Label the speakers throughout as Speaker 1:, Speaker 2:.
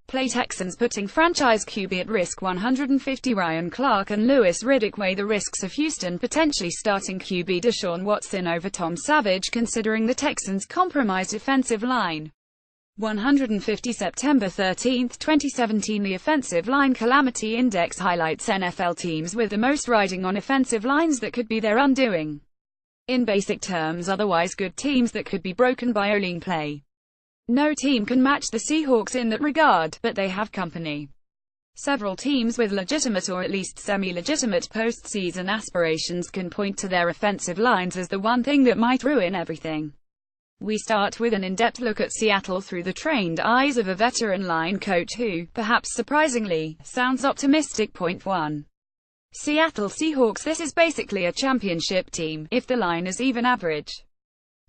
Speaker 1: play Texans, putting franchise QB at risk. 150 Ryan Clark and Louis Riddick weigh the risks of Houston potentially starting QB Deshaun Watson over Tom Savage, considering the Texans' compromised offensive line. 150 September 13, 2017. The Offensive Line Calamity Index highlights NFL teams with the most riding on offensive lines that could be their undoing. In basic terms, otherwise good teams that could be broken by O-line play. No team can match the Seahawks in that regard, but they have company. Several teams with legitimate or at least semi-legitimate postseason aspirations can point to their offensive lines as the one thing that might ruin everything. We start with an in-depth look at Seattle through the trained eyes of a veteran line coach who, perhaps surprisingly, sounds optimistic. Point 1. Seattle Seahawks. This is basically a championship team, if the line is even average.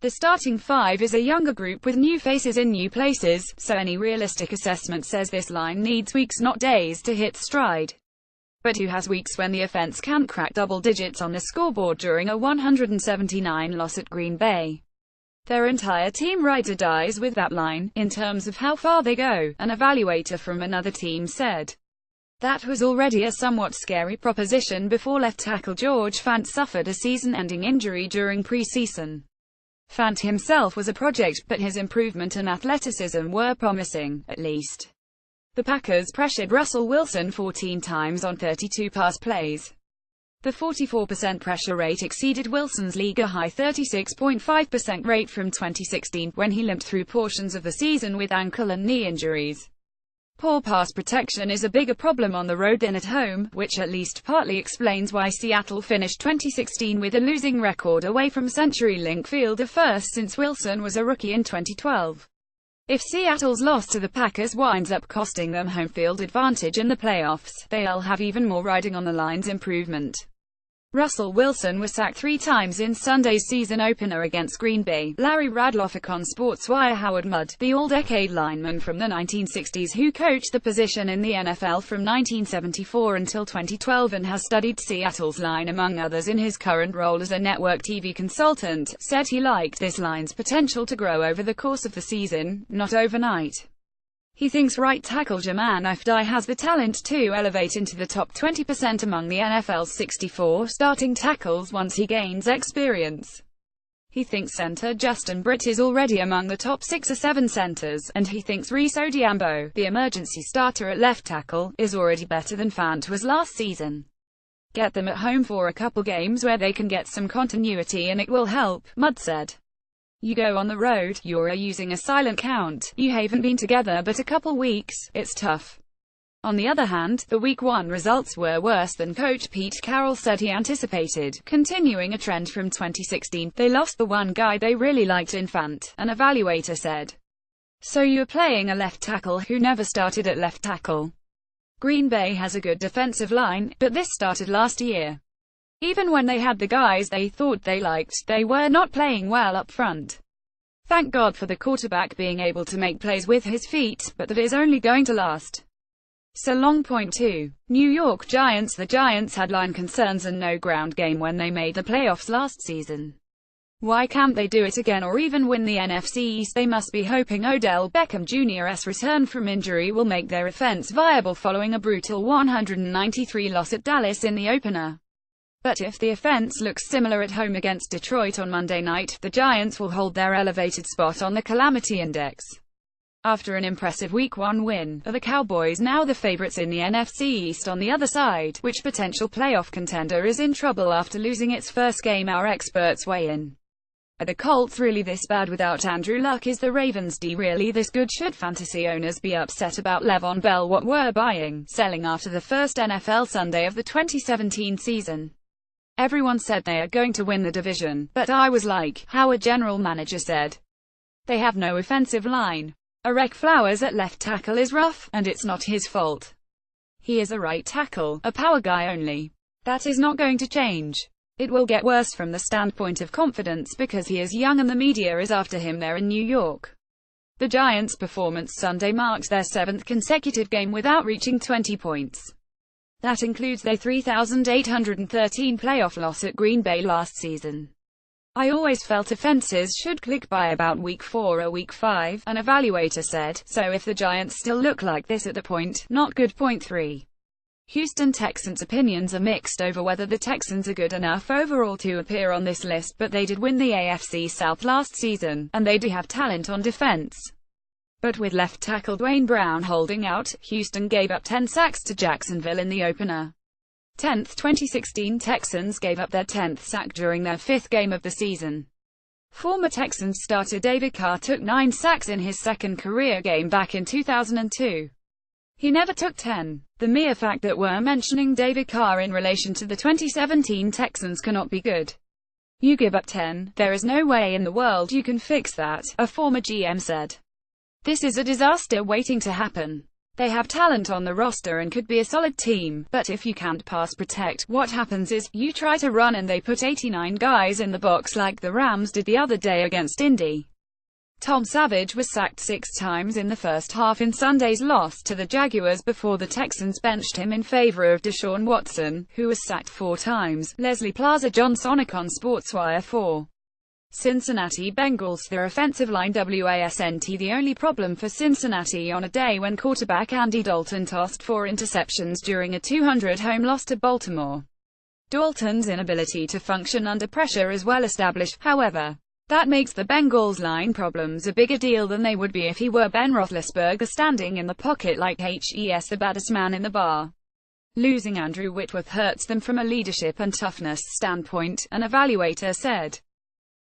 Speaker 1: The starting five is a younger group with new faces in new places, so any realistic assessment says this line needs weeks not days to hit stride. But who has weeks when the offense can't crack double digits on the scoreboard during a 179 loss at Green Bay? Their entire team rides or dies with that line, in terms of how far they go, an evaluator from another team said. That was already a somewhat scary proposition before left tackle George Fant suffered a season-ending injury during preseason. Fant himself was a project, but his improvement and athleticism were promising, at least. The Packers pressured Russell Wilson 14 times on 32 pass plays. The 44% pressure rate exceeded Wilson's league-high 36.5% rate from 2016, when he limped through portions of the season with ankle and knee injuries. Poor pass protection is a bigger problem on the road than at home, which at least partly explains why Seattle finished 2016 with a losing record away from CenturyLink Field, a first since Wilson was a rookie in 2012. If Seattle's loss to the Packers winds up costing them home field advantage in the playoffs, they'll have even more riding on the line's improvement. Russell Wilson was sacked 3 times in Sunday's season opener against Green Bay. Larry Radloff on SportsWire. Howard Mudd, the all-decade lineman from the 1960s who coached the position in the NFL from 1974 until 2012 and has studied Seattle's line among others in his current role as a network TV consultant, said he liked this line's potential to grow over the course of the season, not overnight. He thinks right tackle Jermaine Ifedi has the talent to elevate into the top 20% among the NFL's 64 starting tackles once he gains experience. He thinks center Justin Britt is already among the top 6 or 7 centers, and he thinks Reese Odiambo, the emergency starter at left tackle, is already better than Fant was last season. Get them at home for a couple games where they can get some continuity and it will help, Mudd said. You go on the road, you're using a silent count, you haven't been together but a couple weeks, it's tough. On the other hand, the Week 1 results were worse than coach Pete Carroll said he anticipated, continuing a trend from 2016. They lost the one guy they really liked in Fant, an evaluator said. So you're playing a left tackle who never started at left tackle. Green Bay has a good defensive line, but this started last year. Even when they had the guys they thought they liked, they were not playing well up front. Thank God for the quarterback being able to make plays with his feet, but that is only going to last so long. Point 2. New York Giants. The Giants had line concerns and no ground game when they made the playoffs last season. Why can't they do it again or even win the NFC East? They must be hoping Odell Beckham Jr.'s return from injury will make their offense viable following a brutal 193 loss at Dallas in the opener. But if the offense looks similar at home against Detroit on Monday night, the Giants will hold their elevated spot on the Calamity Index. After an impressive Week 1 win, are the Cowboys now the favorites in the NFC East? On the other side, which potential playoff contender is in trouble after losing its first game? Our experts weigh in. Are the Colts really this bad without Andrew Luck? Is the Ravens' D really this good? Should fantasy owners be upset about Le'Veon Bell? What were buying, selling after the first NFL Sunday of the 2017 season? Everyone said they are going to win the division, but I was like, how a general manager said. They have no offensive line. Eric Flowers at left tackle is rough, and it's not his fault. He is a right tackle, a power guy only. That is not going to change. It will get worse from the standpoint of confidence because he is young and the media is after him there in New York. The Giants' performance Sunday marks their 7th consecutive game without reaching 20 points. That includes their 3,813 playoff loss at Green Bay last season. I always felt offenses should click by about week 4 or week 5, an evaluator said, so if the Giants still look like this at the point, not good. Point 3. Houston Texans' opinions are mixed over whether the Texans are good enough overall to appear on this list, but they did win the AFC South last season, and they do have talent on defense. But with left tackle Dwayne Brown holding out, Houston gave up 10 sacks to Jacksonville in the opener. 10th 2016 Texans gave up their 10th sack during their 5th game of the season. Former Texans starter David Carr took 9 sacks in his second career game back in 2002. He never took 10. The mere fact that we're mentioning David Carr in relation to the 2017 Texans cannot be good. You give up 10, there is no way in the world you can fix that, a former GM said. This is a disaster waiting to happen. They have talent on the roster and could be a solid team, but if you can't pass protect, what happens is, you try to run and they put 89 guys in the box like the Rams did the other day against Indy. Tom Savage was sacked 6 times in the first half in Sunday's loss to the Jaguars before the Texans benched him in favor of Deshaun Watson, who was sacked 4 times. Leslie Plaza-John Sonic on SportsWire 4. Cincinnati Bengals. Their offensive line wasn't the only problem for Cincinnati on a day when quarterback Andy Dalton tossed 4 interceptions during a 200-home loss to Baltimore. Dalton's inability to function under pressure is well established, however. That makes the Bengals' line problems a bigger deal than they would be if he were Ben Roethlisberger standing in the pocket like HES the baddest man in the bar. Losing Andrew Whitworth hurts them from a leadership and toughness standpoint, an evaluator said.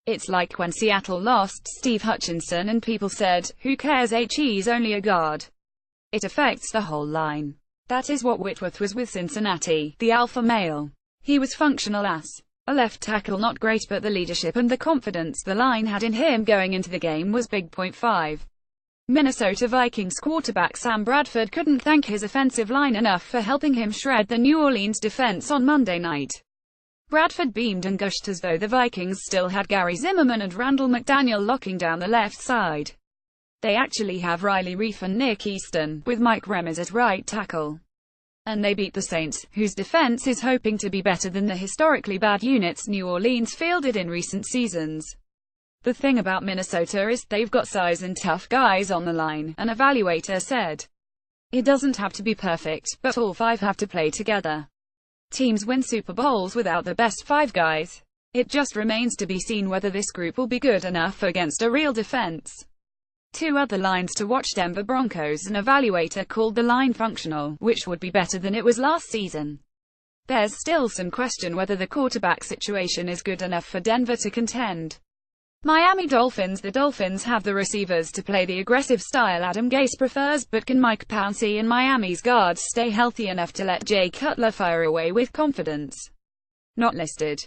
Speaker 1: It's like when Seattle lost Steve Hutchinson and people said, who cares, he's only a guard. It affects the whole line. That is what Whitworth was with Cincinnati, the alpha male. He was functional as a left tackle, not great, but the leadership and the confidence the line had in him going into the game was big. Point 5. Minnesota Vikings quarterback Sam Bradford couldn't thank his offensive line enough for helping him shred the New Orleans defense on Monday night. Bradford beamed and gushed as though the Vikings still had Gary Zimmerman and Randall McDaniel locking down the left side. They actually have Riley Reiff and Nick Easton, with Mike Remmers at right tackle. And they beat the Saints, whose defense is hoping to be better than the historically bad units New Orleans fielded in recent seasons. The thing about Minnesota is, they've got size and tough guys on the line, an evaluator said. It doesn't have to be perfect, but all 5 have to play together. Teams win Super Bowls without the best 5 guys. It just remains to be seen whether this group will be good enough against a real defense. 2 other lines to watch. Denver Broncos. An evaluator called the line functional, which would be better than it was last season. There's still some question whether the quarterback situation is good enough for Denver to contend. Miami Dolphins. The Dolphins have the receivers to play the aggressive style Adam Gase prefers, but can Mike Pouncey and Miami's guards stay healthy enough to let Jay Cutler fire away with confidence? Not listed.